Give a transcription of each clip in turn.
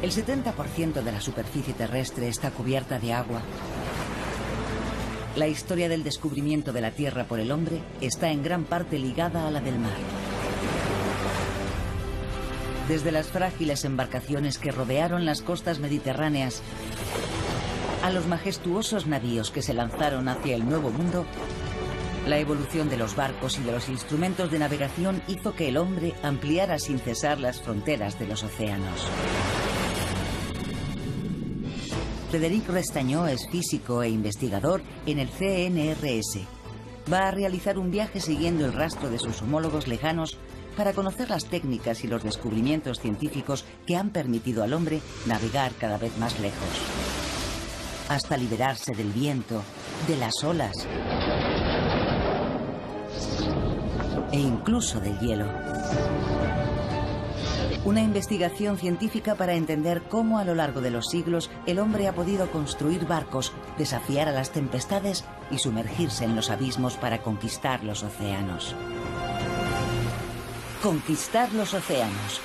El 70% de la superficie terrestre está cubierta de agua. La historia del descubrimiento de la Tierra por el hombre está en gran parte ligada a la del mar. Desde las frágiles embarcaciones que rodearon las costas mediterráneas a los majestuosos navíos que se lanzaron hacia el Nuevo Mundo, la evolución de los barcos y de los instrumentos de navegación hizo que el hombre ampliara sin cesar las fronteras de los océanos. Frédéric Restañó es físico e investigador en el CNRS. Va a realizar un viaje siguiendo el rastro de sus homólogos lejanos para conocer las técnicas y los descubrimientos científicos que han permitido al hombre navegar cada vez más lejos, hasta liberarse del viento, de las olas e incluso del hielo. Una investigación científica para entender cómo a lo largo de los siglos el hombre ha podido construir barcos, desafiar a las tempestades y sumergirse en los abismos para conquistar los océanos. Conquistar los océanos.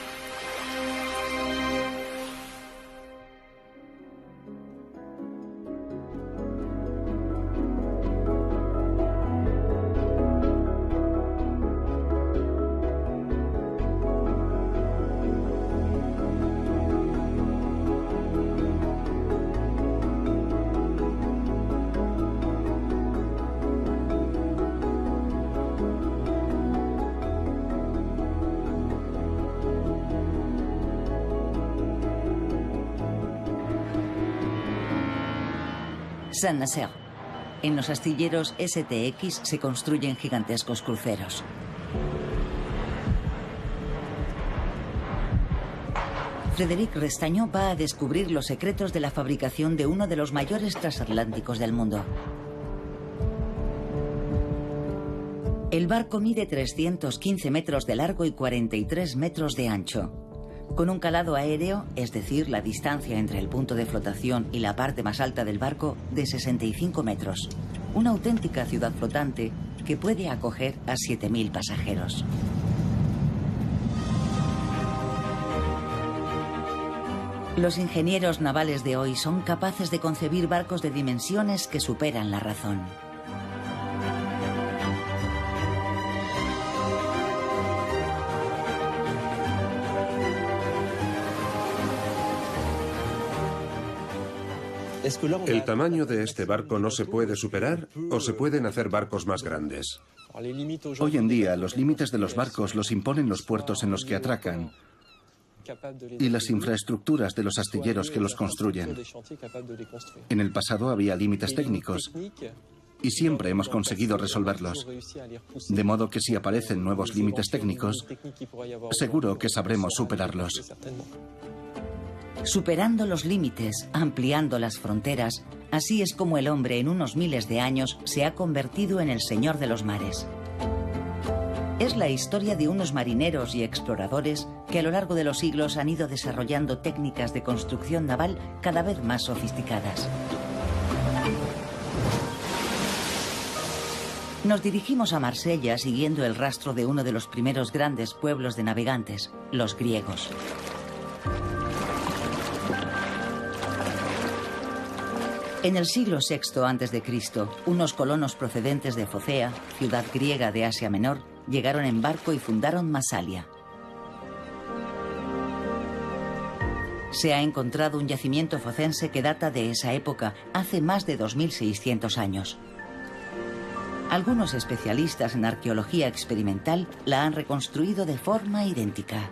Saint-Nazaire. En los astilleros STX se construyen gigantescos cruceros. Frédéric Restañó va a descubrir los secretos de la fabricación de uno de los mayores transatlánticos del mundo. El barco mide 315 metros de largo y 43 metros de ancho. Con un calado aéreo, es decir, la distancia entre el punto de flotación y la parte más alta del barco, de 65 metros. Una auténtica ciudad flotante que puede acoger a 7.000 pasajeros. Los ingenieros navales de hoy son capaces de concebir barcos de dimensiones que superan la razón. ¿El tamaño de este barco no se puede superar o se pueden hacer barcos más grandes? Hoy en día, los límites de los barcos los imponen los puertos en los que atracan y las infraestructuras de los astilleros que los construyen. En el pasado había límites técnicos y siempre hemos conseguido resolverlos. De modo que si aparecen nuevos límites técnicos, seguro que sabremos superarlos. Superando los límites, ampliando las fronteras, así es como el hombre en unos miles de años se ha convertido en el señor de los mares. Es la historia de unos marineros y exploradores que a lo largo de los siglos han ido desarrollando técnicas de construcción naval cada vez más sofisticadas. Nos dirigimos a Marsella siguiendo el rastro de uno de los primeros grandes pueblos de navegantes, los griegos. En el siglo VI a.C., unos colonos procedentes de Focea, ciudad griega de Asia Menor, llegaron en barco y fundaron Masalia. Se ha encontrado un yacimiento focense que data de esa época, hace más de 2.600 años. Algunos especialistas en arqueología experimental la han reconstruido de forma idéntica.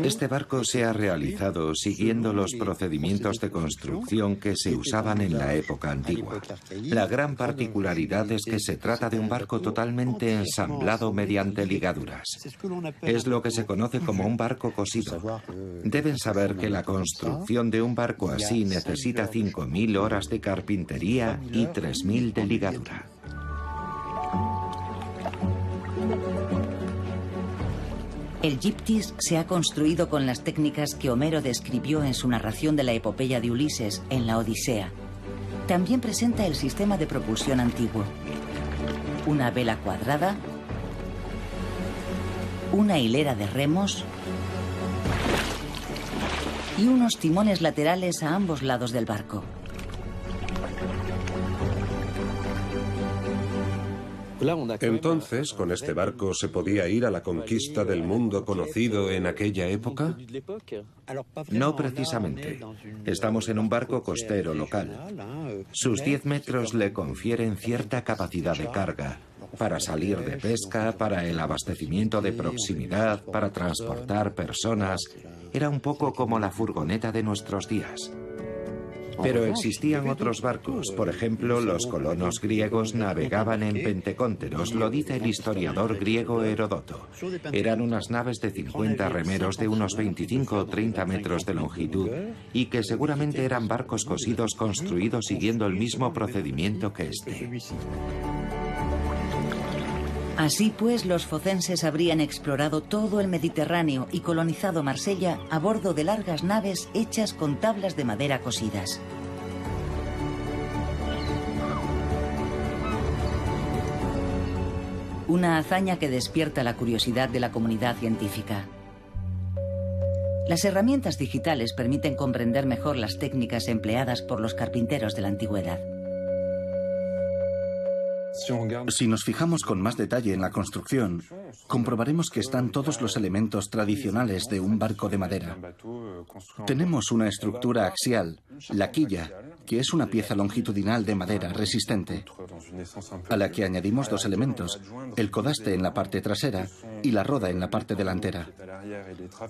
Este barco se ha realizado siguiendo los procedimientos de construcción que se usaban en la época antigua. La gran particularidad es que se trata de un barco totalmente ensamblado mediante ligaduras. Es lo que se conoce como un barco cosido. Deben saber que la construcción de un barco así necesita 5.000 horas de carpintería y 3.000 de ligadura. El Gyptis se ha construido con las técnicas que Homero describió en su narración de la epopeya de Ulises en la Odisea. También presenta el sistema de propulsión antiguo. Una vela cuadrada una hilera de remos y unos timones laterales a ambos lados del barco. Entonces, ¿con este barco se podía ir a la conquista del mundo conocido en aquella época? No precisamente. Estamos en un barco costero local. Sus 10 metros le confieren cierta capacidad de carga para salir de pesca, para el abastecimiento de proximidad, para transportar personas. Era un poco como la furgoneta de nuestros días. Pero existían otros barcos. Por ejemplo, los colonos griegos navegaban en pentecónteros, lo dice el historiador griego Heródoto. Eran unas naves de 50 remeros de unos 25 o 30 metros de longitud y que seguramente eran barcos cosidos construidos siguiendo el mismo procedimiento que este. Así pues, los focenses habrían explorado todo el Mediterráneo y colonizado Marsella a bordo de largas naves hechas con tablas de madera cosidas. Una hazaña que despierta la curiosidad de la comunidad científica. Las herramientas digitales permiten comprender mejor las técnicas empleadas por los carpinteros de la antigüedad. Si nos fijamos con más detalle en la construcción, comprobaremos que están todos los elementos tradicionales de un barco de madera. Tenemos una estructura axial, la quilla, que es una pieza longitudinal de madera resistente, a la que añadimos dos elementos, el codaste en la parte trasera y la roda en la parte delantera.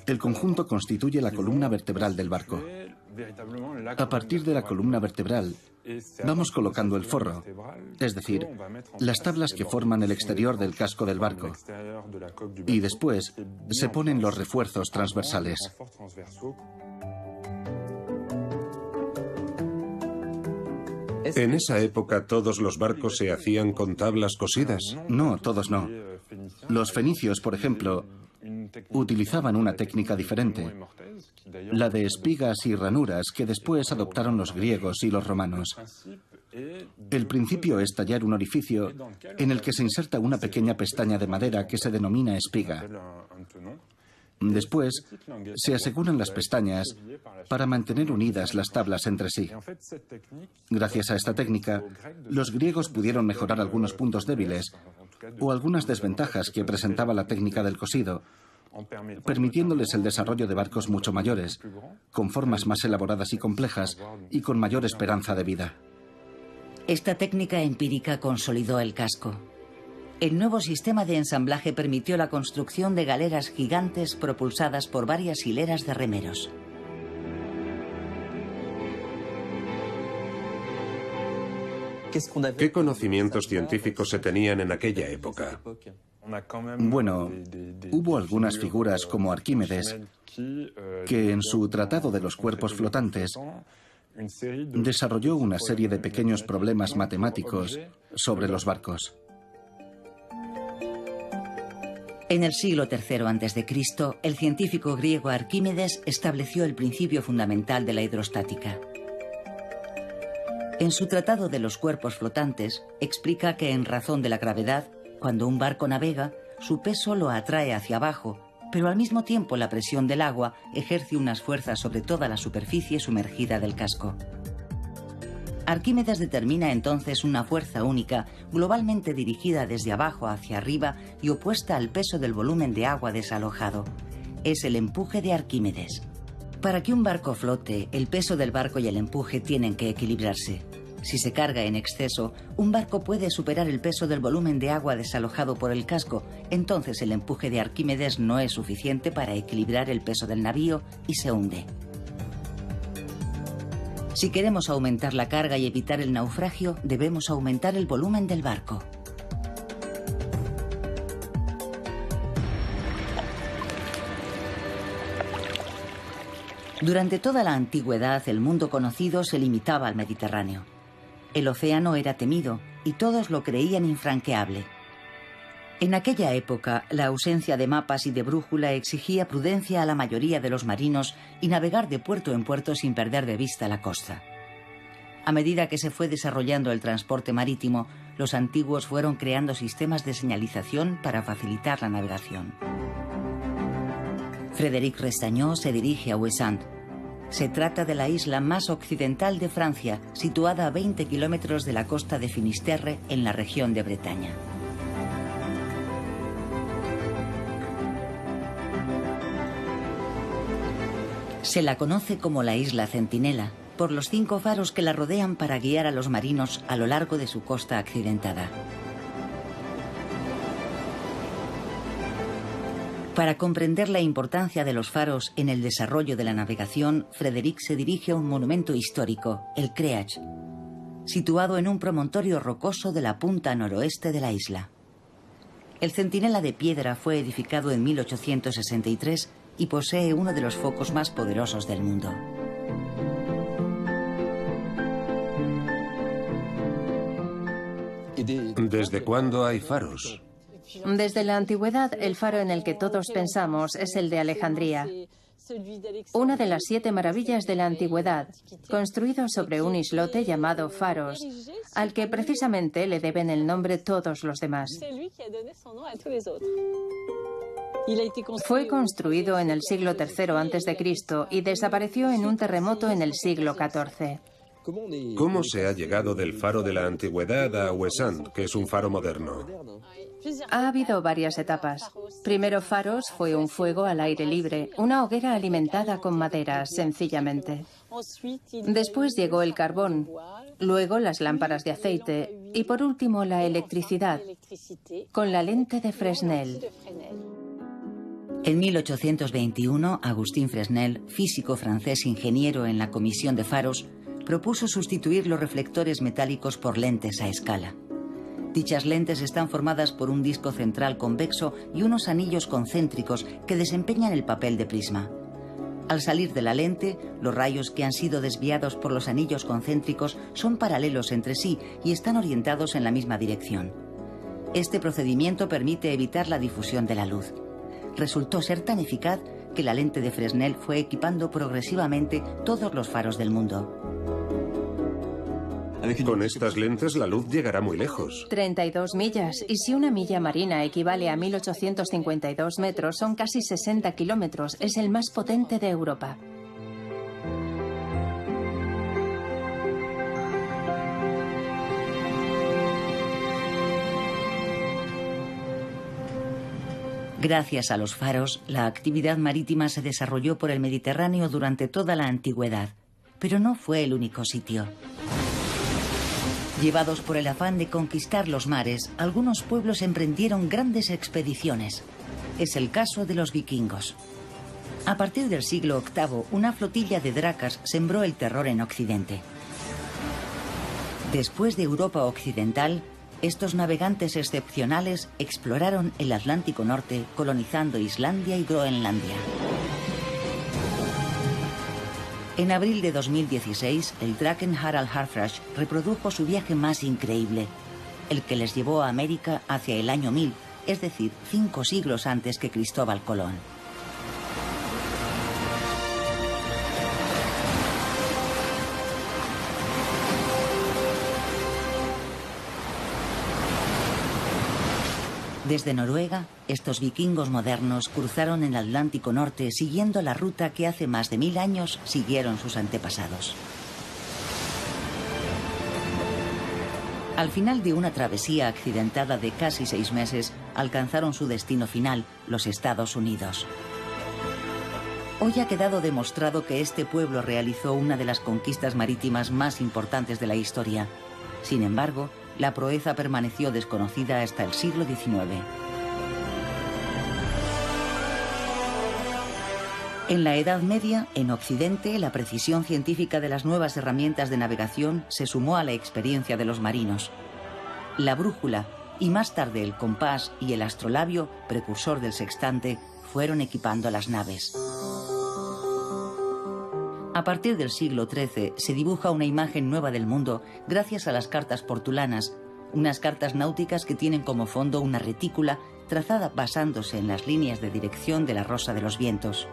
El conjunto constituye la columna vertebral del barco. A partir de la columna vertebral, vamos colocando el forro, es decir, las tablas que forman el exterior del casco del barco, y después se ponen los refuerzos transversales. ¿En esa época todos los barcos se hacían con tablas cosidas? No, todos no. Los fenicios, por ejemplo, utilizaban una técnica diferente, la de espigas y ranuras que después adoptaron los griegos y los romanos. El principio es tallar un orificio en el que se inserta una pequeña pestaña de madera que se denomina espiga. Después, se aseguran las pestañas para mantener unidas las tablas entre sí. Gracias a esta técnica, los griegos pudieron mejorar algunos puntos débiles o algunas desventajas que presentaba la técnica del cosido, permitiéndoles el desarrollo de barcos mucho mayores, con formas más elaboradas y complejas y con mayor esperanza de vida. Esta técnica empírica consolidó el casco. El nuevo sistema de ensamblaje permitió la construcción de galeras gigantes propulsadas por varias hileras de remeros. ¿Qué conocimientos científicos se tenían en aquella época? Bueno, hubo algunas figuras como Arquímedes que en su Tratado de los Cuerpos Flotantes desarrolló una serie de pequeños problemas matemáticos sobre los barcos. En el siglo III a.C., el científico griego Arquímedes estableció el principio fundamental de la hidrostática. En su Tratado de los Cuerpos Flotantes explica que en razón de la gravedad, cuando un barco navega, su peso lo atrae hacia abajo, pero al mismo tiempo la presión del agua ejerce unas fuerzas sobre toda la superficie sumergida del casco. Arquímedes determina entonces una fuerza única, globalmente dirigida desde abajo hacia arriba y opuesta al peso del volumen de agua desalojado. Es el empuje de Arquímedes. Para que un barco flote, el peso del barco y el empuje tienen que equilibrarse. Si se carga en exceso, un barco puede superar el peso del volumen de agua desalojado por el casco, entonces el empuje de Arquímedes no es suficiente para equilibrar el peso del navío y se hunde. Si queremos aumentar la carga y evitar el naufragio, debemos aumentar el volumen del barco. Durante toda la antigüedad, el mundo conocido se limitaba al Mediterráneo. El océano era temido y todos lo creían infranqueable. En aquella época, la ausencia de mapas y de brújula exigía prudencia a la mayoría de los marinos y navegar de puerto en puerto sin perder de vista la costa. A medida que se fue desarrollando el transporte marítimo, los antiguos fueron creando sistemas de señalización para facilitar la navegación. Frédéric Restañó se dirige a Ouessant. Se trata de la isla más occidental de Francia, situada a 20 kilómetros de la costa de Finisterre, en la región de Bretaña. Se la conoce como la isla Centinela, por los 5 faros que la rodean para guiar a los marinos a lo largo de su costa accidentada. Para comprender la importancia de los faros en el desarrollo de la navegación, Frédéric se dirige a un monumento histórico, el Creach, situado en un promontorio rocoso de la punta noroeste de la isla. El centinela de piedra fue edificado en 1863 y posee uno de los focos más poderosos del mundo. ¿Desde cuándo hay faros? Desde la antigüedad, el faro en el que todos pensamos es el de Alejandría, una de las 7 maravillas de la antigüedad, construido sobre un islote llamado Faros, al que precisamente le deben el nombre todos los demás. Fue construido en el siglo III a.C. y desapareció en un terremoto en el siglo XIV. ¿Cómo se ha llegado del faro de la antigüedad a Ouessant, que es un faro moderno? Ha habido varias etapas. Primero, Faros fue un fuego al aire libre, una hoguera alimentada con madera, sencillamente. Después llegó el carbón, luego las lámparas de aceite y por último la electricidad, con la lente de Fresnel. En 1821, Agustín Fresnel, físico francés ingeniero en la Comisión de Faros, propuso sustituir los reflectores metálicos por lentes a escala. Dichas lentes están formadas por un disco central convexo y unos anillos concéntricos que desempeñan el papel de prisma. Al salir de la lente, los rayos que han sido desviados por los anillos concéntricos son paralelos entre sí y están orientados en la misma dirección. Este procedimiento permite evitar la difusión de la luz. Resultó ser tan eficaz que la lente de Fresnel fue equipando progresivamente todos los faros del mundo. Con estas lentes la luz llegará muy lejos. 32 millas, y si una milla marina equivale a 1852 metros, son casi 60 kilómetros. Es el más potente de Europa. Gracias a los faros, la actividad marítima se desarrolló por el Mediterráneo durante toda la antigüedad, pero no fue el único sitio. Llevados por el afán de conquistar los mares, algunos pueblos emprendieron grandes expediciones. Es el caso de los vikingos. A partir del siglo VIII, una flotilla de dracas sembró el terror en Occidente. Después de Europa occidental, estos navegantes excepcionales exploraron el Atlántico Norte, colonizando Islandia y Groenlandia. En abril de 2016, el Draken Harald Harfrash reprodujo su viaje más increíble, el que les llevó a América hacia el año 1000, es decir, 5 siglos antes que Cristóbal Colón. Desde Noruega, estos vikingos modernos cruzaron el Atlántico Norte siguiendo la ruta que hace más de 1000 años siguieron sus antepasados. Al final de una travesía accidentada de casi 6 meses, alcanzaron su destino final, los Estados Unidos. Hoy ha quedado demostrado que este pueblo realizó una de las conquistas marítimas más importantes de la historia. Sin embargo, la proeza permaneció desconocida hasta el siglo XIX. En la Edad Media, en Occidente, la precisión científica de las nuevas herramientas de navegación se sumó a la experiencia de los marinos. La brújula y más tarde el compás y el astrolabio, precursor del sextante, fueron equipando las naves. A partir del siglo XIII se dibuja una imagen nueva del mundo gracias a las cartas portulanas, unas cartas náuticas que tienen como fondo una retícula trazada basándose en las líneas de dirección de la Rosa de los Vientos.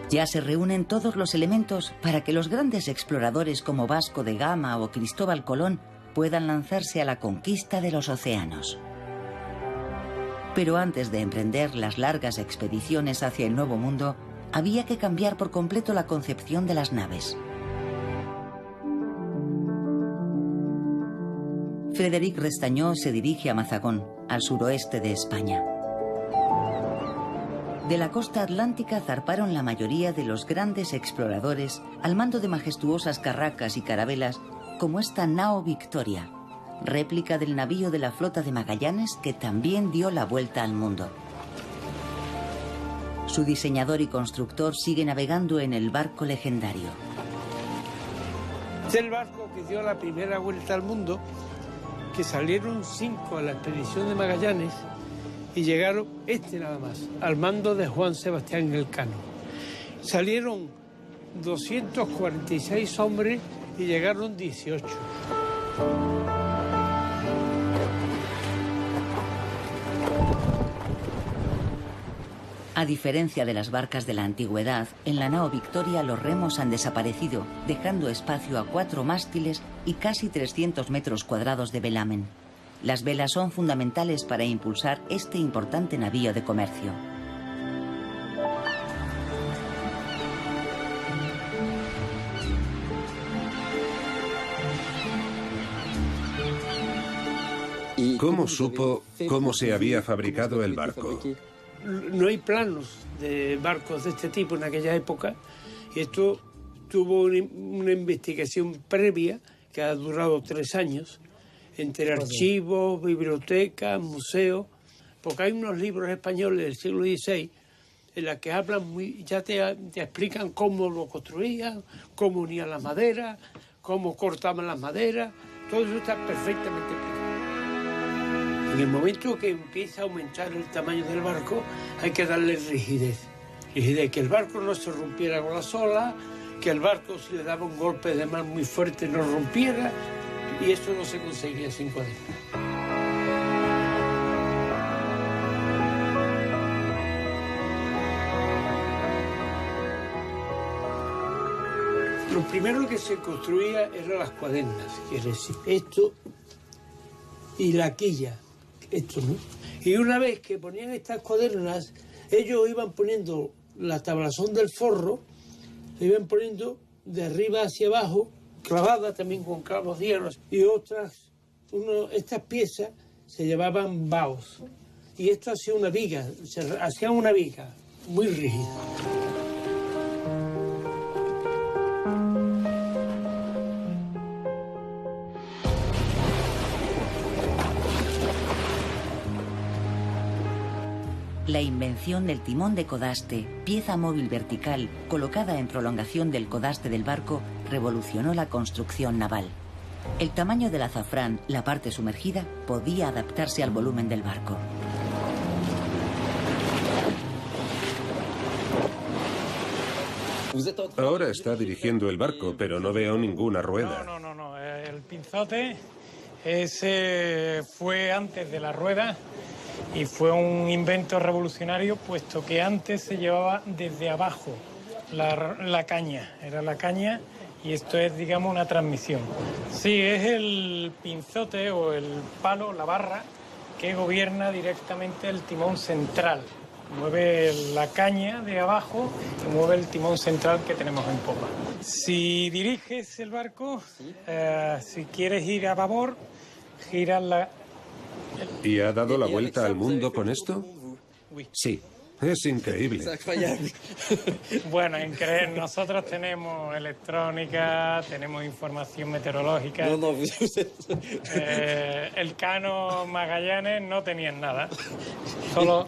Ya se reúnen todos los elementos para que los grandes exploradores como Vasco de Gama o Cristóbal Colón puedan lanzarse a la conquista de los océanos. Pero antes de emprender las largas expediciones hacia el Nuevo Mundo, había que cambiar por completo la concepción de las naves. Frédéric Restañó se dirige a Mazagón, al suroeste de España. De la costa atlántica zarparon la mayoría de los grandes exploradores al mando de majestuosas carracas y carabelas como esta nao Victoria, réplica del navío de la flota de Magallanes que también dio la vuelta al mundo. Su diseñador y constructor sigue navegando en el barco legendario. Es el barco que dio la primera vuelta al mundo, que salieron 5 a la expedición de Magallanes y llegaron nada más, al mando de Juan Sebastián Elcano. Salieron 246 hombres y llegaron 18. A diferencia de las barcas de la antigüedad, en la nao Victoria los remos han desaparecido, dejando espacio a 4 mástiles y casi 300 metros cuadrados de velamen. Las velas son fundamentales para impulsar este importante navío de comercio. ¿Cómo supo cómo se había fabricado el barco? No hay planos de barcos de este tipo en aquella época, y esto tuvo una investigación previa que ha durado 3 años, entre archivos, bibliotecas, museos, porque hay unos libros españoles del siglo XVI en los que hablan ya te explican cómo lo construían, cómo unían las maderas, cómo cortaban las maderas, todo eso está perfectamente explicado. En el momento que empieza a aumentar el tamaño del barco, hay que darle rigidez. Rigidez, que el barco no se rompiera con las olas, que el barco, si le daba un golpe de mar muy fuerte, no rompiera, y eso no se conseguía sin cuadernos. Lo primero que se construía eran las cuadernas, quiere decir, esto y la quilla. Esto, ¿no? Y una vez que ponían estas cuadernas, ellos iban poniendo la tablazón del forro, la iban poniendo de arriba hacia abajo, clavada también con clavos hierros, y estas piezas se llevaban baos. Y esto hacía una viga, hacía una viga muy rígida. La invención del timón de codaste, pieza móvil vertical colocada en prolongación del codaste del barco, revolucionó la construcción naval. El tamaño del azafrán, la parte sumergida, podía adaptarse al volumen del barco. Ahora está dirigiendo el barco, pero no veo ninguna rueda. No. El pinzote ese fue antes de la rueda. Y fue un invento revolucionario, puesto que antes se llevaba desde abajo la caña. Era la caña y esto es, digamos, una transmisión. Sí, es el pinzote o el palo, la barra, que gobierna directamente el timón central. Mueve la caña de abajo y mueve el timón central que tenemos en popa. Si diriges el barco, si quieres ir a babor, giras la... ¿Y ha dado la vuelta al mundo con esto? Sí. Es increíble. Bueno, nosotros tenemos electrónica, tenemos información meteorológica. El Cano Magallanes no tenían nada. Solo...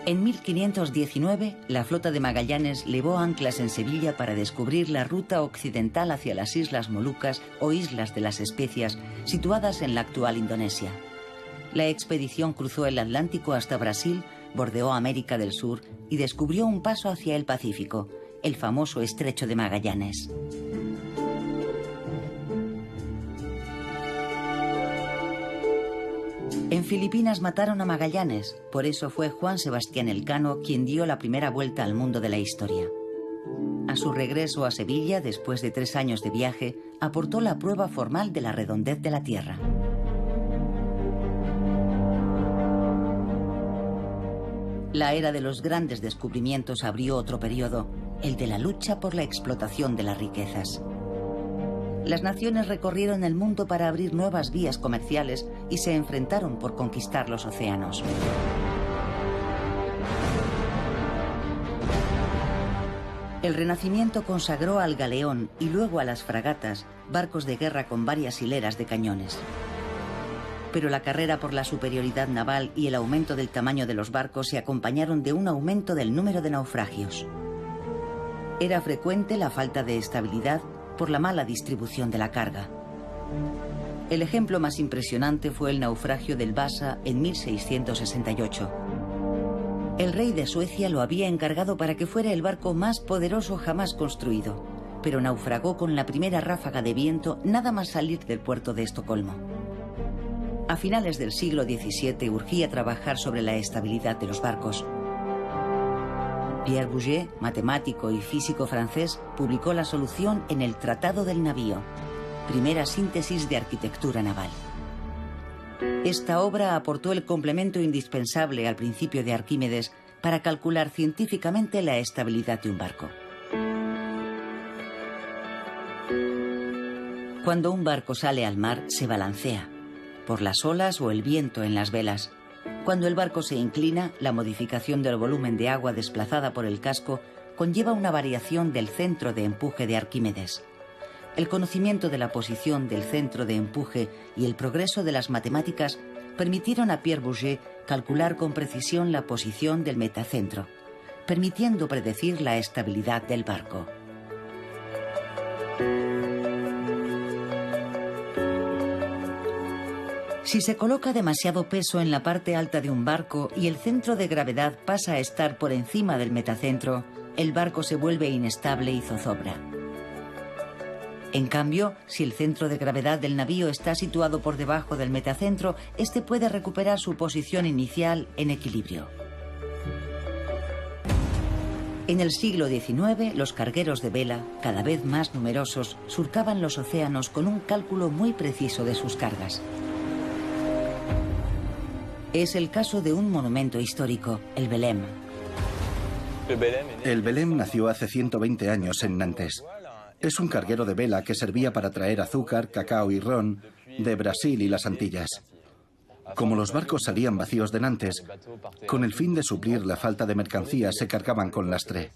En 1519, la flota de Magallanes levó anclas en Sevilla para descubrir la ruta occidental hacia las Islas Molucas o Islas de las Especias, situadas en la actual Indonesia. La expedición cruzó el Atlántico hasta Brasil, bordeó América del Sur y descubrió un paso hacia el Pacífico, el famoso Estrecho de Magallanes. En Filipinas mataron a Magallanes, por eso fue Juan Sebastián Elcano quien dio la primera vuelta al mundo de la historia. A su regreso a Sevilla, después de 3 años de viaje, aportó la prueba formal de la redondez de la Tierra. La era de los grandes descubrimientos abrió otro periodo, el de la lucha por la explotación de las riquezas. Las naciones recorrieron el mundo para abrir nuevas vías comerciales y se enfrentaron por conquistar los océanos. El Renacimiento consagró al galeón y luego a las fragatas, barcos de guerra con varias hileras de cañones. Pero la carrera por la superioridad naval y el aumento del tamaño de los barcos se acompañaron de un aumento del número de naufragios. Era frecuente la falta de estabilidad por la mala distribución de la carga. El ejemplo más impresionante fue el naufragio del Vasa en 1668. El rey de Suecia lo había encargado para que fuera el barco más poderoso jamás construido, pero naufragó con la primera ráfaga de viento nada más salir del puerto de Estocolmo. A finales del siglo XVII urgía trabajar sobre la estabilidad de los barcos. Pierre Bouguer, matemático y físico francés, publicó la solución en el Tratado del Navío, primera síntesis de arquitectura naval. Esta obra aportó el complemento indispensable al principio de Arquímedes para calcular científicamente la estabilidad de un barco. Cuando un barco sale al mar, se balancea, por las olas o el viento en las velas. Cuando el barco se inclina, la modificación del volumen de agua desplazada por el casco conlleva una variación del centro de empuje de Arquímedes. El conocimiento de la posición del centro de empuje y el progreso de las matemáticas permitieron a Pierre Bouguer calcular con precisión la posición del metacentro, permitiendo predecir la estabilidad del barco. Si se coloca demasiado peso en la parte alta de un barco y el centro de gravedad pasa a estar por encima del metacentro, el barco se vuelve inestable y zozobra. En cambio, si el centro de gravedad del navío está situado por debajo del metacentro, este puede recuperar su posición inicial en equilibrio. En el siglo XIX, los cargueros de vela, cada vez más numerosos, surcaban los océanos con un cálculo muy preciso de sus cargas. Es el caso de un monumento histórico, el Belém. El Belém nació hace 120 años en Nantes. Es un carguero de vela que servía para traer azúcar, cacao y ron de Brasil y las Antillas. Como los barcos salían vacíos de Nantes, con el fin de suplir la falta de mercancía se cargaban con lastre.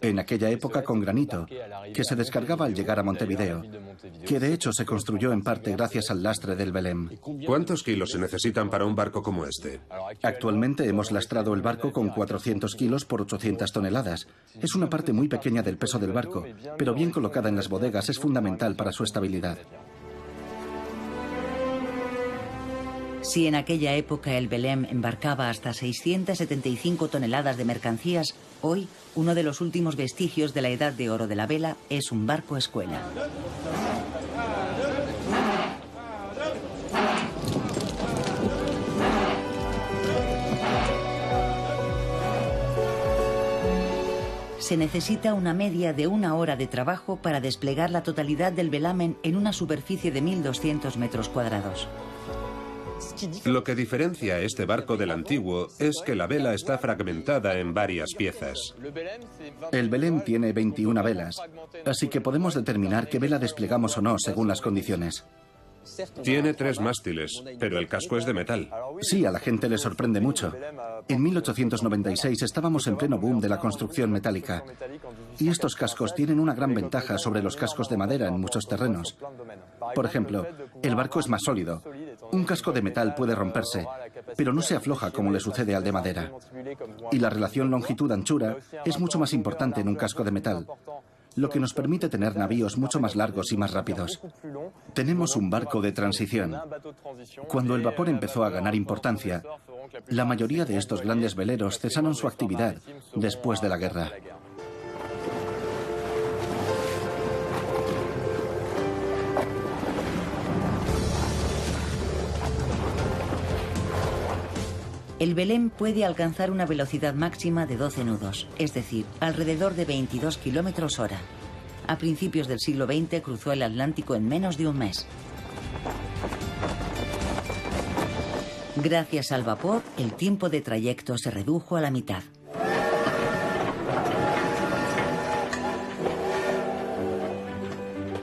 En aquella época con granito, que se descargaba al llegar a Montevideo, que de hecho se construyó en parte gracias al lastre del Belém. ¿Cuántos kilos se necesitan para un barco como este? Actualmente hemos lastrado el barco con 400 kilos por 800 toneladas. Es una parte muy pequeña del peso del barco, pero bien colocada en las bodegas es fundamental para su estabilidad. Si en aquella época el Belém embarcaba hasta 675 toneladas de mercancías, hoy uno de los últimos vestigios de la edad de oro de la vela es un barco escuela. Se necesita una media de 1 hora de trabajo para desplegar la totalidad del velamen en una superficie de 1.200 metros cuadrados. Lo que diferencia a este barco del antiguo es que la vela está fragmentada en varias piezas. El Belém tiene 21 velas, así que podemos determinar qué vela desplegamos o no según las condiciones. Tiene 3 mástiles, pero el casco es de metal. Sí, a la gente le sorprende mucho. En 1896 estábamos en pleno boom de la construcción metálica. Y estos cascos tienen una gran ventaja sobre los cascos de madera en muchos terrenos. Por ejemplo, el barco es más sólido. Un casco de metal puede romperse, pero no se afloja como le sucede al de madera. Y la relación longitud-anchura es mucho más importante en un casco de metal, lo que nos permite tener navíos mucho más largos y más rápidos. Tenemos un barco de transición. Cuando el vapor empezó a ganar importancia, la mayoría de estos grandes veleros cesaron su actividad después de la guerra. El Belém puede alcanzar una velocidad máxima de 12 nudos, es decir, alrededor de 22 kilómetros hora. A principios del siglo XX cruzó el Atlántico en menos de un mes. Gracias al vapor, el tiempo de trayecto se redujo a la mitad.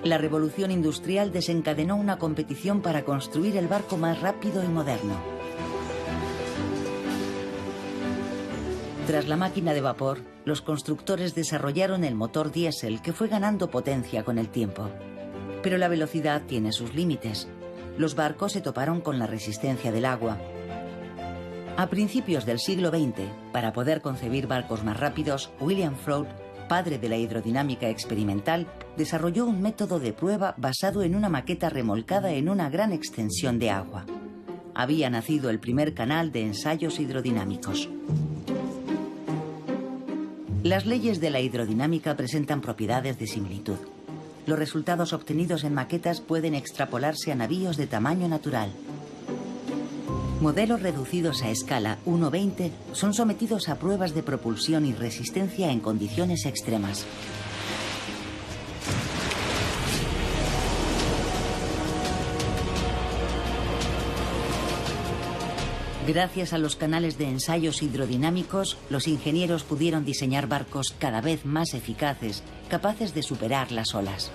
La revolución industrial desencadenó una competición para construir el barco más rápido y moderno. Tras la máquina de vapor, los constructores desarrollaron el motor diésel, que fue ganando potencia con el tiempo. Pero la velocidad tiene sus límites. Los barcos se toparon con la resistencia del agua. A principios del siglo XX, para poder concebir barcos más rápidos, William Froude, padre de la hidrodinámica experimental, desarrolló un método de prueba basado en una maqueta remolcada en una gran extensión de agua. Había nacido el primer canal de ensayos hidrodinámicos. Las leyes de la hidrodinámica presentan propiedades de similitud. Los resultados obtenidos en maquetas pueden extrapolarse a navíos de tamaño natural. Modelos reducidos a escala 1/20 son sometidos a pruebas de propulsión y resistencia en condiciones extremas. Gracias a los canales de ensayos hidrodinámicos, los ingenieros pudieron diseñar barcos cada vez más eficaces, capaces de superar las olas.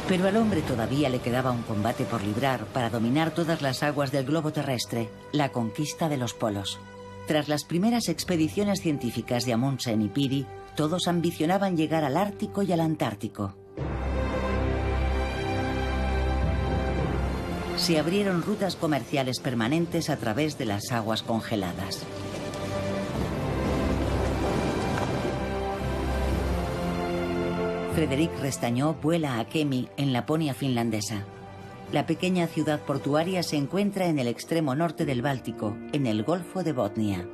Pero al hombre todavía le quedaba un combate por librar para dominar todas las aguas del globo terrestre, la conquista de los polos. Tras las primeras expediciones científicas de Amundsen y Peary, todos ambicionaban llegar al Ártico y al Antártico. Se abrieron rutas comerciales permanentes a través de las aguas congeladas. Frederic Restañó vuela a Kemi, en Laponia finlandesa. La pequeña ciudad portuaria se encuentra en el extremo norte del Báltico, en el Golfo de Botnia.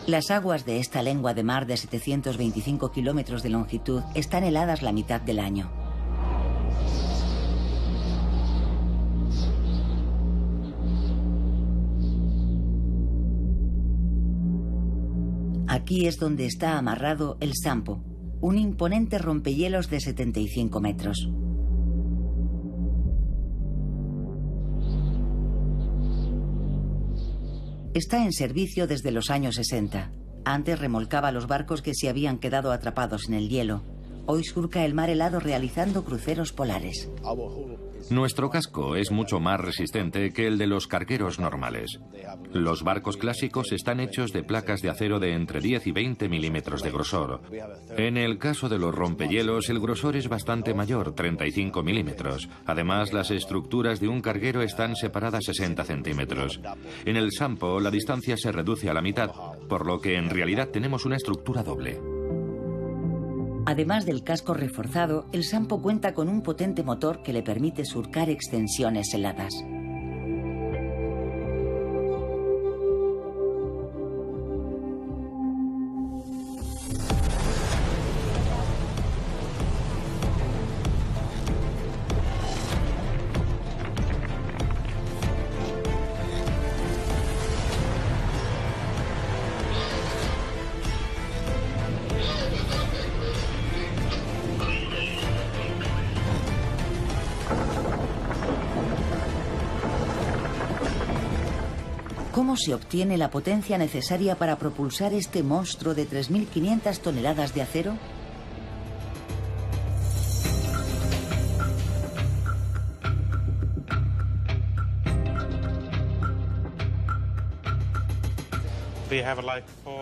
Las aguas de esta lengua de mar de 725 kilómetros de longitud están heladas la mitad del año. Aquí es donde está amarrado el Sampo, un imponente rompehielos de 75 metros. Está en servicio desde los años 60. Antes remolcaba los barcos que se habían quedado atrapados en el hielo. Hoy surca el mar helado realizando cruceros polares. Nuestro casco es mucho más resistente que el de los cargueros normales. Los barcos clásicos están hechos de placas de acero de entre 10 y 20 milímetros de grosor. En el caso de los rompehielos, el grosor es bastante mayor, 35 milímetros. Además, las estructuras de un carguero están separadas 60 centímetros. En el Sampo, la distancia se reduce a la mitad, por lo que en realidad tenemos una estructura doble. Además del casco reforzado, el Sampo cuenta con un potente motor que le permite surcar extensiones heladas. ¿Cómo se obtiene la potencia necesaria para propulsar este monstruo de 3.500 toneladas de acero?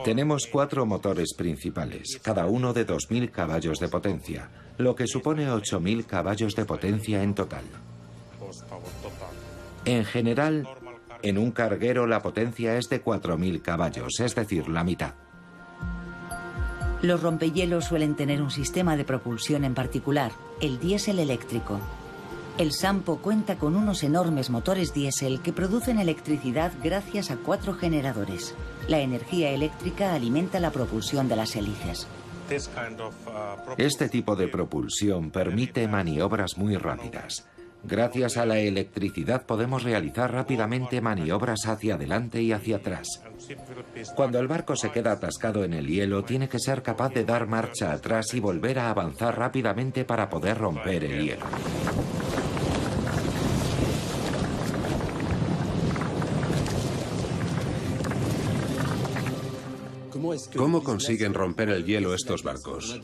Tenemos 4 motores principales, cada uno de 2.000 caballos de potencia, lo que supone 8.000 caballos de potencia en total. En general, en un carguero la potencia es de 4.000 caballos, es decir, la mitad. Los rompehielos suelen tener un sistema de propulsión en particular, el diésel eléctrico. El Sampo cuenta con unos enormes motores diésel que producen electricidad gracias a 4 generadores. La energía eléctrica alimenta la propulsión de las hélices. Este tipo de propulsión permite maniobras muy rápidas. Gracias a la electricidad podemos realizar rápidamente maniobras hacia adelante y hacia atrás. Cuando el barco se queda atascado en el hielo, tiene que ser capaz de dar marcha atrás y volver a avanzar rápidamente para poder romper el hielo. ¿Cómo consiguen romper el hielo estos barcos?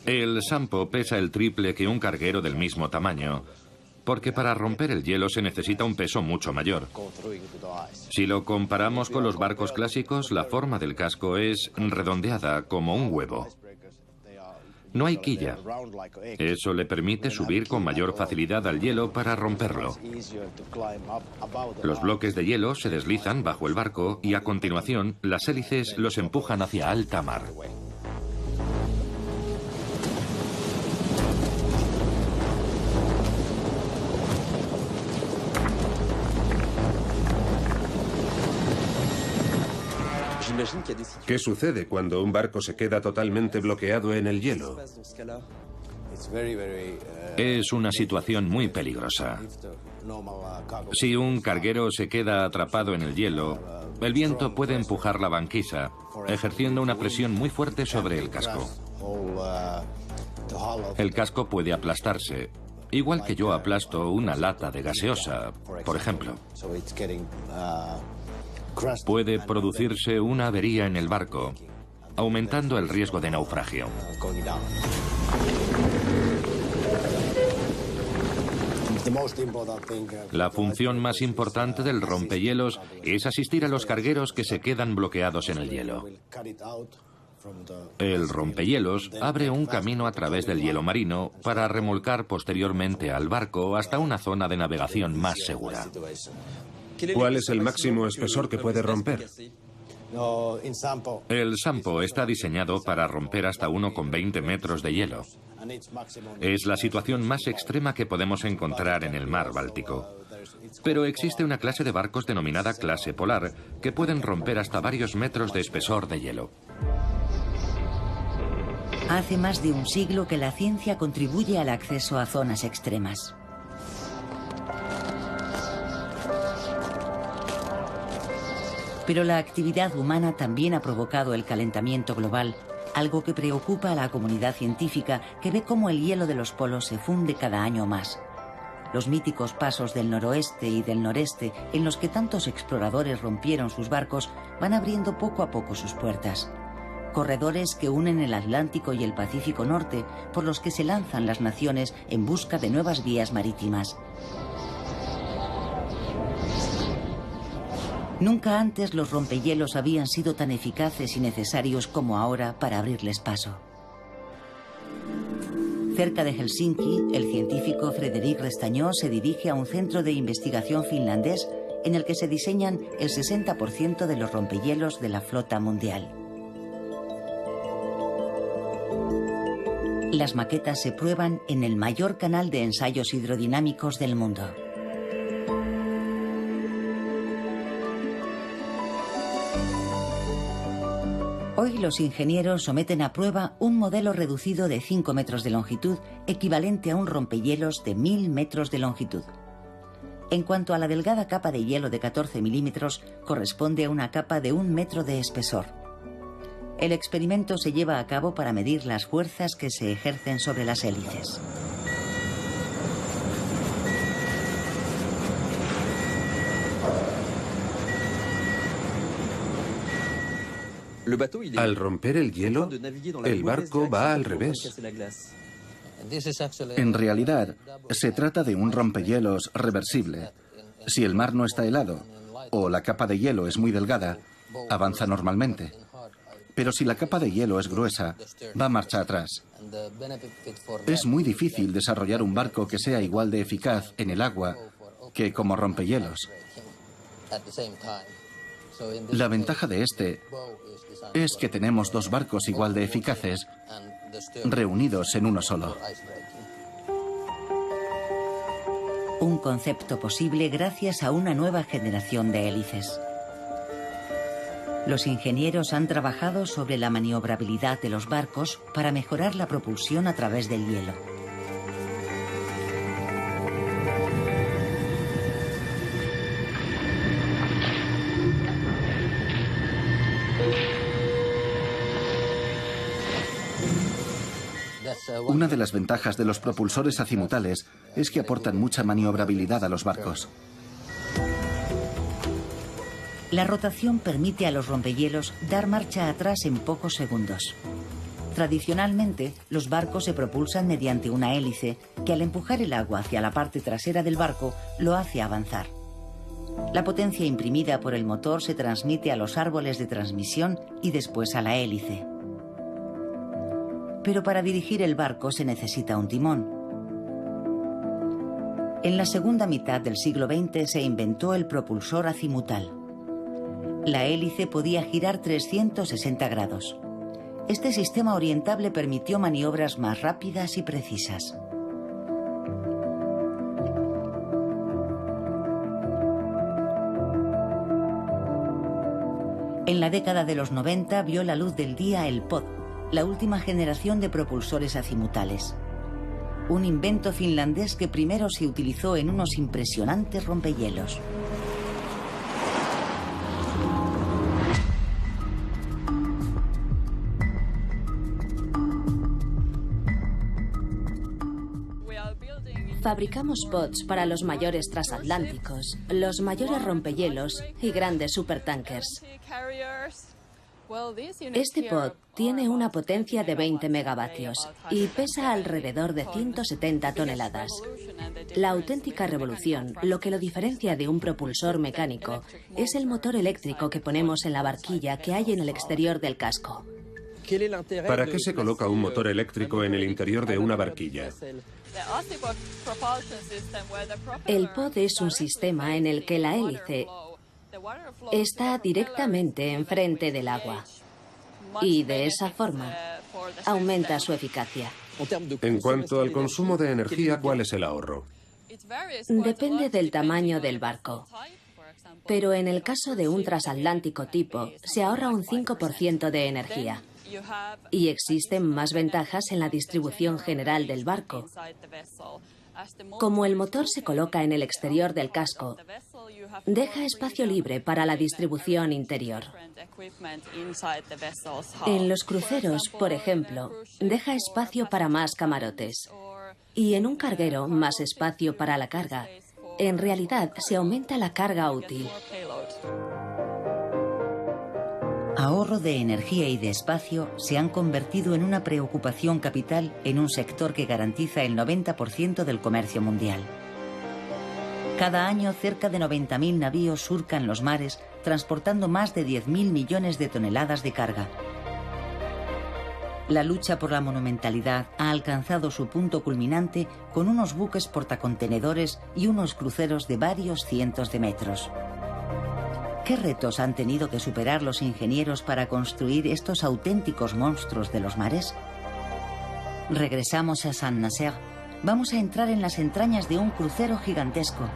El Sampo pesa el triple que un carguero del mismo tamaño, porque para romper el hielo se necesita un peso mucho mayor. Si lo comparamos con los barcos clásicos, la forma del casco es redondeada como un huevo. No hay quilla. Eso le permite subir con mayor facilidad al hielo para romperlo. Los bloques de hielo se deslizan bajo el barco y a continuación las hélices los empujan hacia alta mar. ¿Qué sucede cuando un barco se queda totalmente bloqueado en el hielo? Es una situación muy peligrosa. Si un carguero se queda atrapado en el hielo, el viento puede empujar la banquisa, ejerciendo una presión muy fuerte sobre el casco. El casco puede aplastarse, igual que yo aplasto una lata de gaseosa, por ejemplo. Puede producirse una avería en el barco, aumentando el riesgo de naufragio. La función más importante del rompehielos es asistir a los cargueros que se quedan bloqueados en el hielo. El rompehielos abre un camino a través del hielo marino para remolcar posteriormente al barco hasta una zona de navegación más segura. ¿Cuál es el máximo espesor que puede romper? El Sampo está diseñado para romper hasta 1,20 metros de hielo. Es la situación más extrema que podemos encontrar en el mar Báltico. Pero existe una clase de barcos denominada clase polar que pueden romper hasta varios metros de espesor de hielo. Hace más de un siglo que la ciencia contribuye al acceso a zonas extremas. Pero la actividad humana también ha provocado el calentamiento global, algo que preocupa a la comunidad científica que ve cómo el hielo de los polos se funde cada año más. Los míticos pasos del noroeste y del noreste, en los que tantos exploradores rompieron sus barcos, van abriendo poco a poco sus puertas. Corredores que unen el Atlántico y el Pacífico Norte, por los que se lanzan las naciones en busca de nuevas vías marítimas. Nunca antes los rompehielos habían sido tan eficaces y necesarios como ahora para abrirles paso. Cerca de Helsinki, el científico Frederic Restañó se dirige a un centro de investigación finlandés en el que se diseñan el 60% de los rompehielos de la flota mundial. Las maquetas se prueban en el mayor canal de ensayos hidrodinámicos del mundo. Hoy los ingenieros someten a prueba un modelo reducido de 5 metros de longitud, equivalente a un rompehielos de 1000 metros de longitud. En cuanto a la delgada capa de hielo de 14 milímetros, corresponde a una capa de 1 metro de espesor. El experimento se lleva a cabo para medir las fuerzas que se ejercen sobre las hélices. Al romper el hielo, el barco va al revés. En realidad, se trata de un rompehielos reversible. Si el mar no está helado o la capa de hielo es muy delgada, avanza normalmente. Pero si la capa de hielo es gruesa, va marcha atrás. Es muy difícil desarrollar un barco que sea igual de eficaz en el agua que como rompehielos. La ventaja de este es que tenemos dos barcos igual de eficaces reunidos en uno solo. Un concepto posible gracias a una nueva generación de hélices. Los ingenieros han trabajado sobre la maniobrabilidad de los barcos para mejorar la propulsión a través del hielo. Una de las ventajas de los propulsores acimutales es que aportan mucha maniobrabilidad a los barcos. La rotación permite a los rompehielos dar marcha atrás en pocos segundos. Tradicionalmente, los barcos se propulsan mediante una hélice que al empujar el agua hacia la parte trasera del barco lo hace avanzar. La potencia imprimida por el motor se transmite a los árboles de transmisión y después a la hélice. Pero para dirigir el barco se necesita un timón. En la segunda mitad del siglo XX se inventó el propulsor azimutal. La hélice podía girar 360 grados. Este sistema orientable permitió maniobras más rápidas y precisas. En la década de los 90 vio la luz del día el pod, la última generación de propulsores acimutales. Un invento finlandés que primero se utilizó en unos impresionantes rompehielos. Fabricamos pods para los mayores transatlánticos, los mayores rompehielos y grandes supertankers. Este pod tiene una potencia de 20 megavatios y pesa alrededor de 170 toneladas. La auténtica revolución, lo que lo diferencia de un propulsor mecánico, es el motor eléctrico que ponemos en la barquilla que hay en el exterior del casco. ¿Para qué se coloca un motor eléctrico en el interior de una barquilla? El pod es un sistema en el que la hélice está directamente enfrente del agua y de esa forma aumenta su eficacia. En cuanto al consumo de energía, ¿cuál es el ahorro? Depende del tamaño del barco. Pero en el caso de un transatlántico tipo, se ahorra un 5% de energía. Y existen más ventajas en la distribución general del barco. Como el motor se coloca en el exterior del casco, deja espacio libre para la distribución interior. En los cruceros, por ejemplo, deja espacio para más camarotes. Y en un carguero, más espacio para la carga. En realidad, se aumenta la carga útil. Ahorro de energía y de espacio se han convertido en una preocupación capital en un sector que garantiza el 90% del comercio mundial. Cada año, cerca de 90.000 navíos surcan los mares, transportando más de 10.000 millones de toneladas de carga. La lucha por la monumentalidad ha alcanzado su punto culminante con unos buques portacontenedores y unos cruceros de varios cientos de metros. ¿Qué retos han tenido que superar los ingenieros para construir estos auténticos monstruos de los mares? Regresamos a Saint-Nazaire. Vamos a entrar en las entrañas de un crucero gigantesco.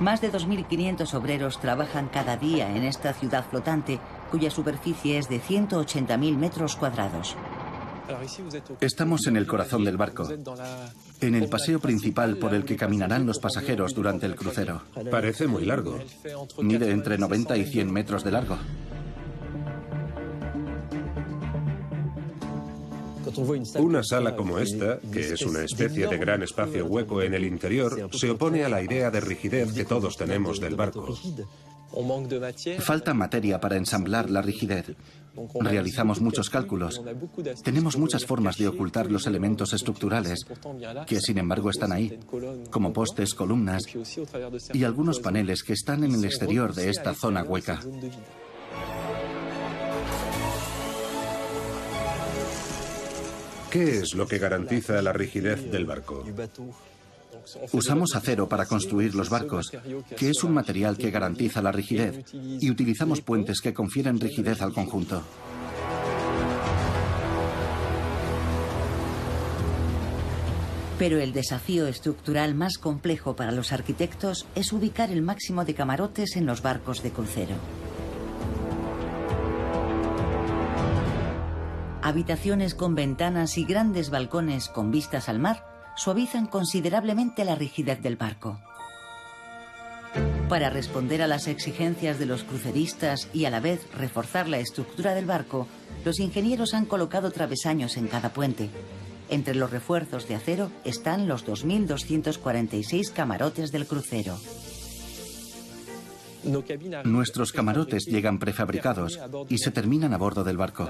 Más de 2.500 obreros trabajan cada día en esta ciudad flotante, cuya superficie es de 180.000 metros cuadrados. Estamos en el corazón del barco, en el paseo principal por el que caminarán los pasajeros durante el crucero. Parece muy largo. Mide entre 90 y 100 metros de largo. Una sala como esta, que es una especie de gran espacio hueco en el interior, se opone a la idea de rigidez que todos tenemos del barco. Falta materia para ensamblar la rigidez. Realizamos muchos cálculos. Tenemos muchas formas de ocultar los elementos estructurales, que sin embargo están ahí, como postes, columnas y algunos paneles que están en el exterior de esta zona hueca. ¿Qué es lo que garantiza la rigidez del barco? Usamos acero para construir los barcos, que es un material que garantiza la rigidez, y utilizamos puentes que confieren rigidez al conjunto. Pero el desafío estructural más complejo para los arquitectos es ubicar el máximo de camarotes en los barcos de crucero. Habitaciones con ventanas y grandes balcones con vistas al mar suavizan considerablemente la rigidez del barco. Para responder a las exigencias de los cruceristas y a la vez reforzar la estructura del barco, los ingenieros han colocado travesaños en cada puente. Entre los refuerzos de acero están los 2.246 camarotes del crucero. Nuestros camarotes llegan prefabricados y se terminan a bordo del barco.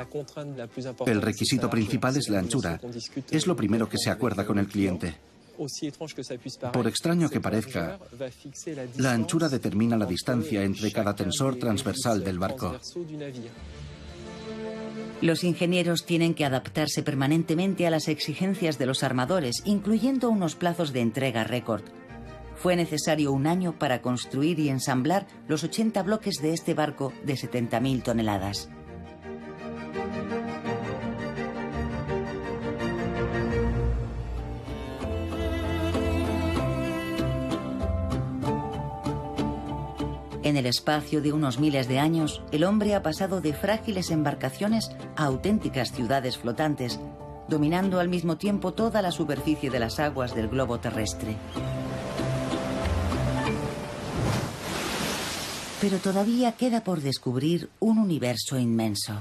El requisito principal es la anchura. Es lo primero que se acuerda con el cliente. Por extraño que parezca, la anchura determina la distancia entre cada tensor transversal del barco. Los ingenieros tienen que adaptarse permanentemente a las exigencias de los armadores, incluyendo unos plazos de entrega récord. Fue necesario un año para construir y ensamblar los 80 bloques de este barco de 70.000 toneladas. En el espacio de unos miles de años, el hombre ha pasado de frágiles embarcaciones a auténticas ciudades flotantes, dominando al mismo tiempo toda la superficie de las aguas del globo terrestre. Pero todavía queda por descubrir un universo inmenso.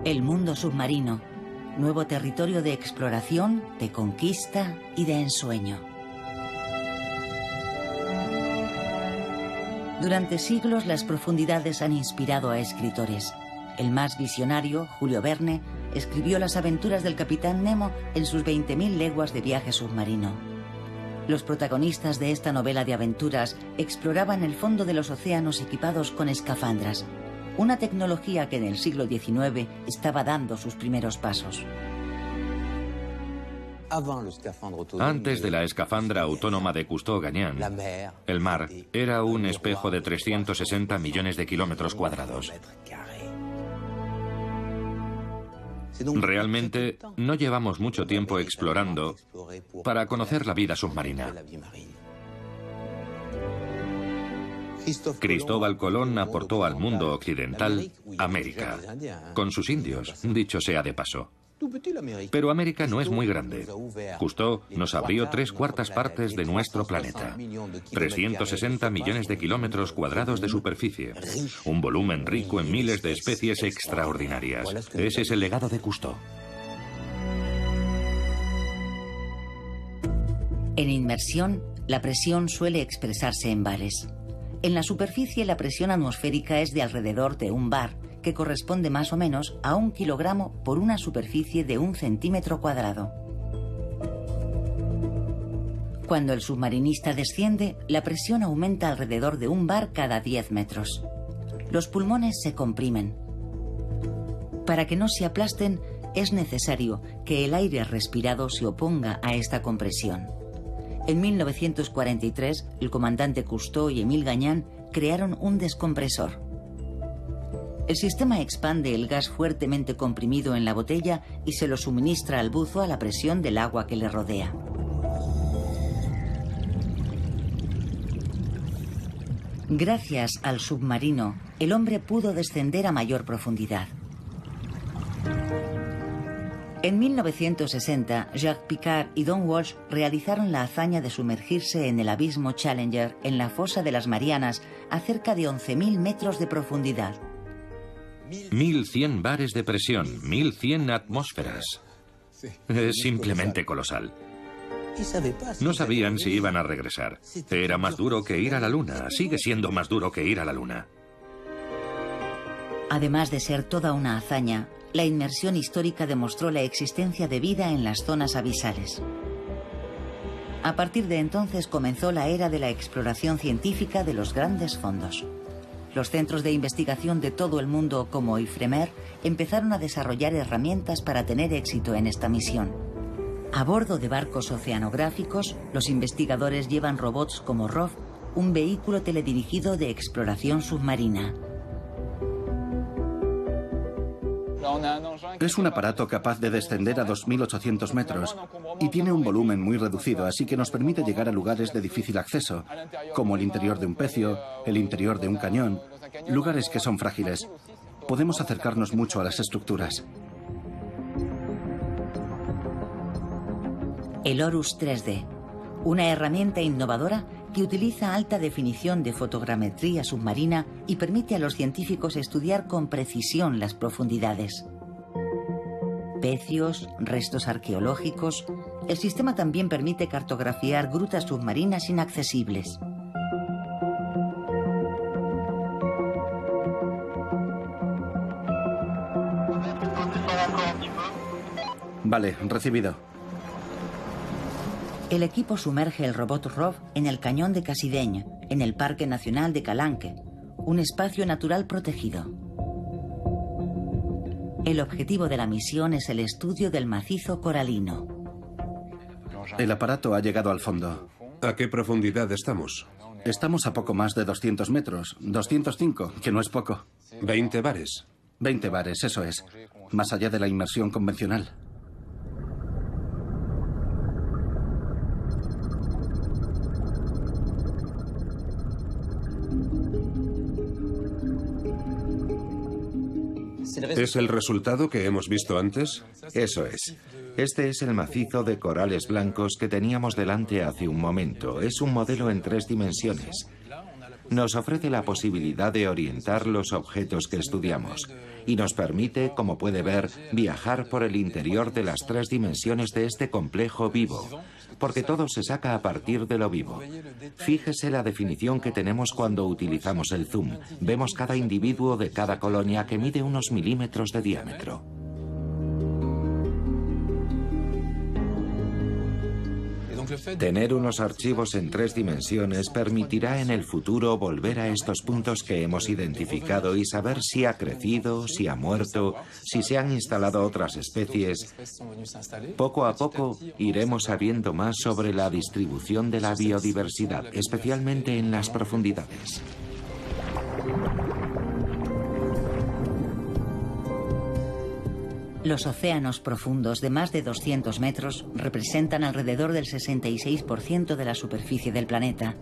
El mundo submarino, nuevo territorio de exploración, de conquista y de ensueño. Durante siglos las profundidades han inspirado a escritores. El más visionario, Julio Verne, escribió las aventuras del capitán Nemo en sus 20.000 leguas de viaje submarino. Los protagonistas de esta novela de aventuras exploraban el fondo de los océanos equipados con escafandras, una tecnología que en el siglo XIX estaba dando sus primeros pasos. Antes de la escafandra autónoma de Cousteau-Gagnan, el mar era un espejo de 360 millones de kilómetros cuadrados. Realmente no llevamos mucho tiempo explorando para conocer la vida submarina. Cristóbal Colón aportó al mundo occidental América, con sus indios, dicho sea de paso. Pero América no es muy grande. Cousteau nos abrió 3/4 partes de nuestro planeta. 360 millones de kilómetros cuadrados de superficie. Un volumen rico en miles de especies extraordinarias. Ese es el legado de Cousteau. En inmersión, la presión suele expresarse en bares. En la superficie, la presión atmosférica es de alrededor de 1 bar, que corresponde más o menos a 1 kilogramo por una superficie de 1 centímetro cuadrado. Cuando el submarinista desciende, la presión aumenta alrededor de 1 bar cada 10 metros. Los pulmones se comprimen. Para que no se aplasten, es necesario que el aire respirado se oponga a esta compresión. En 1943, el comandante Cousteau y Émile Gagnan crearon un descompresor. El sistema expande el gas fuertemente comprimido en la botella y se lo suministra al buzo a la presión del agua que le rodea. Gracias al submarino, el hombre pudo descender a mayor profundidad. En 1960, Jacques Piccard y Don Walsh realizaron la hazaña de sumergirse en el abismo Challenger en la fosa de las Marianas a cerca de 11.000 metros de profundidad. 1.100 bares de presión, 1.100 atmósferas. Es simplemente colosal. No sabían si iban a regresar. Era más duro que ir a la Luna. Sigue siendo más duro que ir a la Luna. Además de ser toda una hazaña, la inmersión histórica demostró la existencia de vida en las zonas abisales. A partir de entonces comenzó la era de la exploración científica de los grandes fondos. Los centros de investigación de todo el mundo, como IFREMER, empezaron a desarrollar herramientas para tener éxito en esta misión. A bordo de barcos oceanográficos, los investigadores llevan robots como ROV, un vehículo teledirigido de exploración submarina. Es un aparato capaz de descender a 2.800 metros y tiene un volumen muy reducido, así que nos permite llegar a lugares de difícil acceso, como el interior de un pecio, el interior de un cañón, lugares que son frágiles. Podemos acercarnos mucho a las estructuras. El Horus 3D, una herramienta innovadora que utiliza alta definición de fotogrametría submarina y permite a los científicos estudiar con precisión las profundidades. Pecios, restos arqueológicos. El sistema también permite cartografiar grutas submarinas inaccesibles. Vale, recibido. El equipo sumerge el robot ROV en el cañón de Casideñ, en el Parque Nacional de Calanque, un espacio natural protegido. El objetivo de la misión es el estudio del macizo coralino. El aparato ha llegado al fondo. ¿A qué profundidad estamos? Estamos a poco más de 200 metros, 205, que no es poco. 20 bares. 20 bares, eso es. Más allá de la inmersión convencional. ¿Es el resultado que hemos visto antes? Eso es. Este es el macizo de corales blancos que teníamos delante hace un momento. Es un modelo en 3 dimensiones. Nos ofrece la posibilidad de orientar los objetos que estudiamos y nos permite, como puede ver, viajar por el interior de las 3 dimensiones de este complejo vivo, porque todo se saca a partir de lo vivo. Fíjese la definición que tenemos cuando utilizamos el zoom. Vemos cada individuo de cada colonia que mide unos milímetros de diámetro. Tener unos archivos en 3 dimensiones permitirá en el futuro volver a estos puntos que hemos identificado y saber si ha crecido, si ha muerto, si se han instalado otras especies. Poco a poco iremos sabiendo más sobre la distribución de la biodiversidad, especialmente en las profundidades. Los océanos profundos de más de 200 metros representan alrededor del 66% de la superficie del planeta.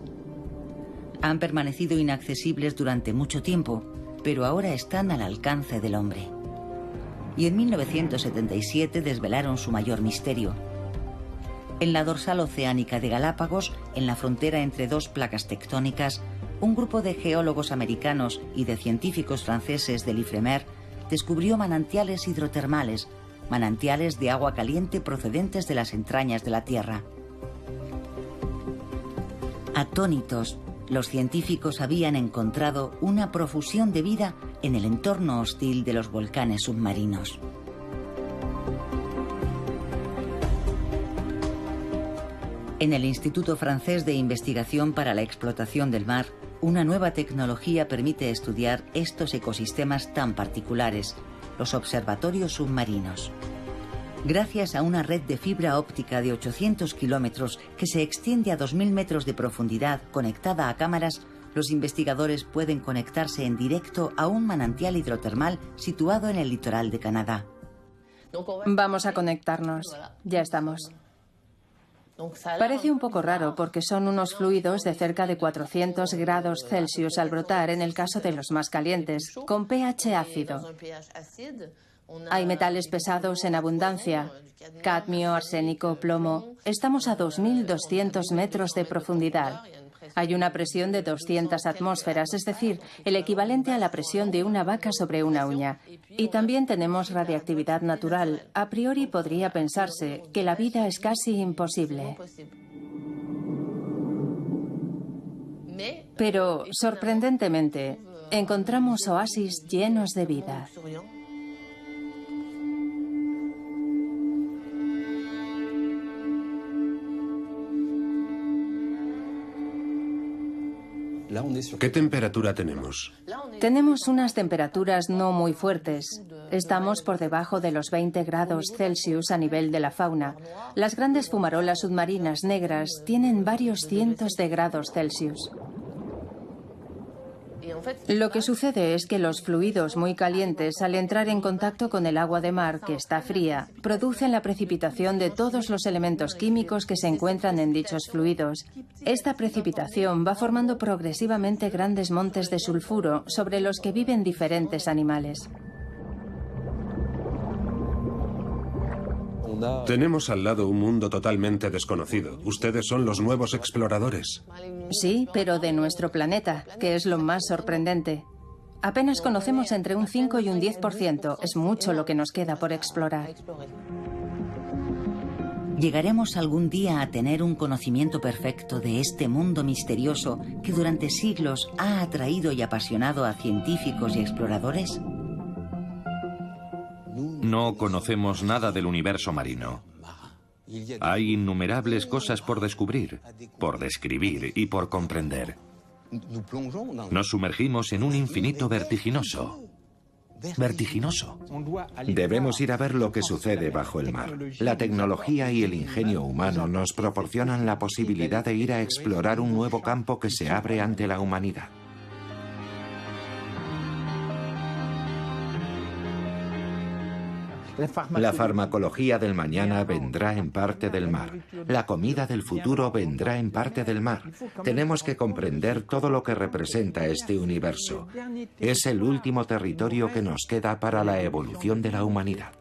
Han permanecido inaccesibles durante mucho tiempo, pero ahora están al alcance del hombre. Y en 1977 desvelaron su mayor misterio. En la dorsal oceánica de Galápagos, en la frontera entre 2 placas tectónicas, un grupo de geólogos americanos y de científicos franceses del IFREMER descubrió manantiales hidrotermales, manantiales de agua caliente procedentes de las entrañas de la Tierra. Atónitos, los científicos habían encontrado una profusión de vida en el entorno hostil de los volcanes submarinos. En el Instituto Francés de Investigación para la Explotación del Mar, una nueva tecnología permite estudiar estos ecosistemas tan particulares, los observatorios submarinos. Gracias a una red de fibra óptica de 800 kilómetros que se extiende a 2.000 metros de profundidad conectada a cámaras, los investigadores pueden conectarse en directo a un manantial hidrotermal situado en el litoral de Canadá. Vamos a conectarnos. Ya estamos. Parece un poco raro porque son unos fluidos de cerca de 400 grados Celsius al brotar en el caso de los más calientes, con pH ácido. Hay metales pesados en abundancia, cadmio, arsénico, plomo. Estamos a 2.200 metros de profundidad. Hay una presión de 200 atmósferas, es decir, el equivalente a la presión de una vaca sobre una uña. Y también tenemos radiactividad natural. A priori podría pensarse que la vida es casi imposible. Pero, sorprendentemente, encontramos oasis llenos de vida. ¿Qué temperatura tenemos? Tenemos unas temperaturas no muy fuertes. Estamos por debajo de los 20 grados Celsius a nivel de la fauna. Las grandes fumarolas submarinas negras tienen varios cientos de grados Celsius. Lo que sucede es que los fluidos muy calientes, al entrar en contacto con el agua de mar, que está fría, producen la precipitación de todos los elementos químicos que se encuentran en dichos fluidos. Esta precipitación va formando progresivamente grandes montes de sulfuro sobre los que viven diferentes animales. Tenemos al lado un mundo totalmente desconocido. Ustedes son los nuevos exploradores. Sí, pero de nuestro planeta, que es lo más sorprendente. Apenas conocemos entre un 5 y un 10%. Es mucho lo que nos queda por explorar. ¿Llegaremos algún día a tener un conocimiento perfecto de este mundo misterioso que durante siglos ha atraído y apasionado a científicos y exploradores? No conocemos nada del universo marino. Hay innumerables cosas por descubrir, por describir y por comprender. Nos sumergimos en un infinito vertiginoso. Vertiginoso. Debemos ir a ver lo que sucede bajo el mar. La tecnología y el ingenio humano nos proporcionan la posibilidad de ir a explorar un nuevo campo que se abre ante la humanidad. La farmacología del mañana vendrá en parte del mar. La comida del futuro vendrá en parte del mar. Tenemos que comprender todo lo que representa este universo. Es el último territorio que nos queda para la evolución de la humanidad.